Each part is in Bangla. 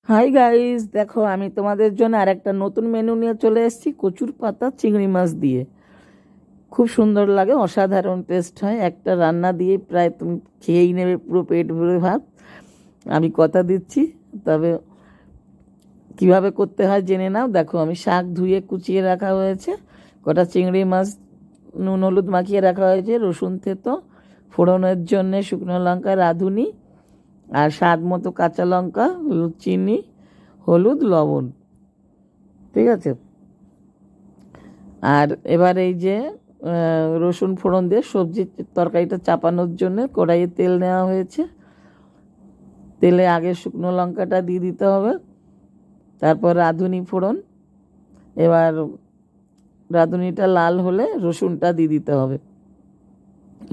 হাই গাইস, দেখো আমি তোমাদের জন্য আর একটা নতুন মেনু নিয়ে চলে এসেছি। কচুর পাতা চিংড়ি মাছ দিয়ে খুব সুন্দর লাগে, অসাধারণ টেস্ট হয়। একটা রান্না দিয়ে প্রায় তুমি খেয়েই নেবে পুরো পেট ভরে ভাত, আমি কথা দিচ্ছি। তবে কিভাবে করতে হয় জেনে নাও। দেখো, আমি শাক ধুয়ে কুচিয়ে রাখা হয়েছে, কটা চিংড়ি মাছ নুন হলুদ মাখিয়ে রাখা হয়েছে, রসুন থেতো, ফোড়নের জন্যে শুকনো লঙ্কা, রাঁধুনি, আর স্বাদ মতো কাঁচা লঙ্কা, চিনি, হলুদ, লবণ। ঠিক আছে। আর এবার এই যে রসুন ফোড়ন দিয়ে সবজির তরকারিটা চাপানোর জন্য কড়াইয়ে তেল নেওয়া হয়েছে। তেলে আগে শুকনো লঙ্কাটা দিয়ে দিতে হবে, তারপর রাঁধুনি ফোড়ন। এবার রাঁধুনিটা লাল হলে রসুনটা দিয়ে দিতে হবে।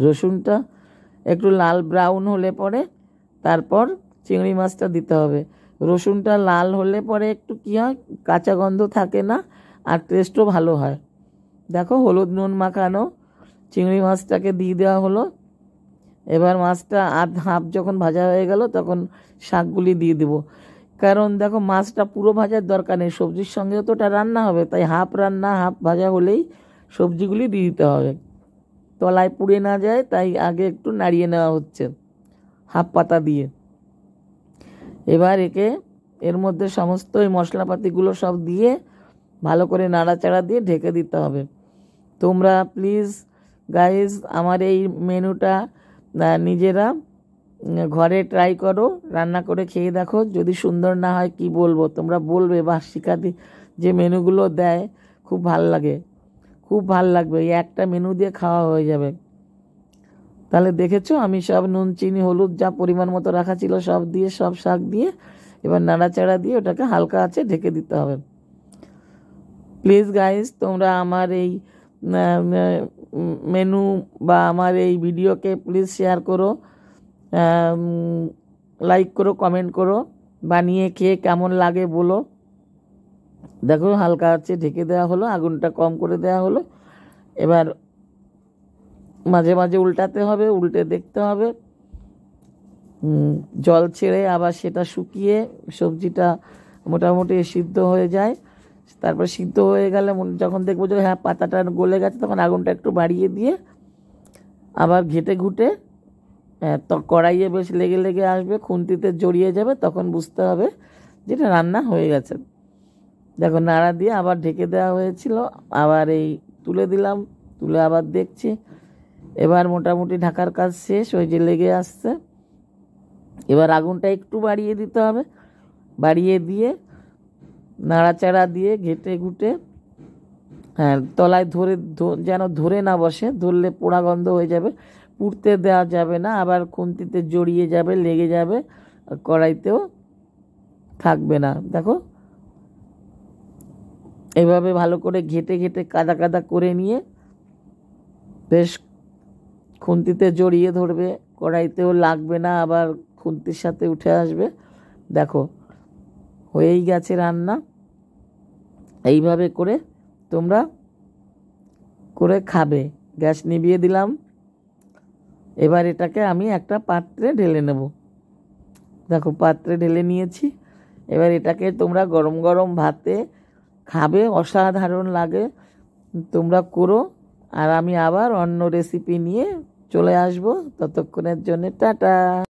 রসুনটা একটু লাল ব্রাউন হলে পরে তারপর চিংড়ি মাছটা দিতে হবে। রসুনটা লাল হলে পরে একটু কী হয়, কাঁচা গন্ধ থাকে না, আর টেস্টও ভালো হয়। দেখো, হলুদ নুন মাখানো চিংড়ি মাছটাকে দিয়ে দেওয়া হলো। এবার মাছটা হাফ যখন ভাজা হয়ে গেল তখন শাকগুলি দিয়ে দেবো। কারণ দেখো, মাছটা পুরো ভাজার দরকার নেই, সবজির সঙ্গেও তো ওটা রান্না হবে, তাই হাফ রান্না হাফ ভাজা হলেই সবজিগুলি দিয়ে দিতে হবে, তলায় পুড়ে না যায়। তাই আগে একটু নাড়িয়ে নেওয়া হচ্ছে হাফ পাতা দিয়ে। এবার এর মধ্যে সমস্ত এই মশলাপাতিগুলো সব দিয়ে ভালো করে নাড়াচাড়া দিয়ে ঢেকে দিতে হবে। তোমরা প্লিজ গাইজ আমার এই মেনুটা নিজেরা ঘরে ট্রাই করো, রান্না করে খেয়ে দেখো। যদি সুন্দর না হয় কি বলবো, তোমরা বলবে বাহ শিখাদি যে মেনুগুলো দেয় খুব ভাল লাগে, খুব ভাল লাগবে। এই একটা মেনু দিয়ে খাওয়া হয়ে যাবে। তাহলে দেখেছো, আমি সব নুন চিনি হলুদ যা পরিমাণ মতো রাখা ছিল সব দিয়ে, সব শাক দিয়ে এবার নাড়াচাড়া দিয়ে ওটাকে হালকা আছে ঢেকে দিতে হবে। প্লিজ গাইজ, তোমরা আমার এই মেনু বা আমার এই ভিডিওকে প্লিজ শেয়ার করো, লাইক করো, কমেন্ট করো, বানিয়ে খেয়ে কেমন লাগে বলো। দেখো, হালকা আছে ঢেকে দেওয়া হলো, আগুনটা কম করে দেওয়া হলো। এবার মাঝে মাঝে উল্টাতে হবে, উল্টে দেখতে হবে। জল ছেড়ে আবার সেটা শুকিয়ে সবজিটা মোটামুটি সিদ্ধ হয়ে যায়। তারপর সিদ্ধ হয়ে গেলে যখন দেখবো যে হ্যাঁ পাতাটা গলে গেছে, তখন আগুনটা একটু বাড়িয়ে দিয়ে আবার ঘেটে ঘুটে তো কড়াইয়ে বেশ লেগে লেগে আসবে, খুন্তিতে জড়িয়ে যাবে, তখন বুঝতে হবে যেটা রান্না হয়ে গেছে। দেখো, নাড়া দিয়ে আবার ঢেকে দেওয়া হয়েছিল, আবার এই তুলে দিলাম, তুলে আবার দেখছি। এবার মোটামুটি ঢাকার কাজ শেষ, ওই যে লেগে আসছে। এবার আগুনটা একটু বাড়িয়ে দিতে হবে, বাড়িয়ে দিয়ে নাড়াচাড়া দিয়ে ঘেটে ঘুটে, হ্যাঁ তলায় যেন ধরে না বসে, ধরলে পোড়া গন্ধ হয়ে যাবে, পুড়তে দেওয়া যাবে না, আবার খুন্তিতে জড়িয়ে যাবে, লেগে যাবে, কড়াইতেও থাকবে না। দেখো, এইভাবে ভালো করে ঘেটে ঘেটে কাদা কাদা করে নিয়ে বেশ খুন্তিতে জড়িয়ে ধরবে, কড়াইতেও লাগবে না, আবার খুন্তির সাথে উঠে আসবে। দেখো, হয়েই গেছে রান্না। এইভাবে করে তোমরা করে খাবে। গ্যাস নিভিয়ে দিলাম। এবার এটাকে আমি একটা পাত্রে ঢেলে নেব। দেখো, পাত্রে ঢেলে নিয়েছি। এবার এটাকে তোমরা গরম গরম ভাতে খাবে, অসাধারণ লাগে। তোমরা করো, আর আমি আবার অন্য রেসিপি নিয়ে চলে আসবো। ততক্ষণের জন্য টাটা।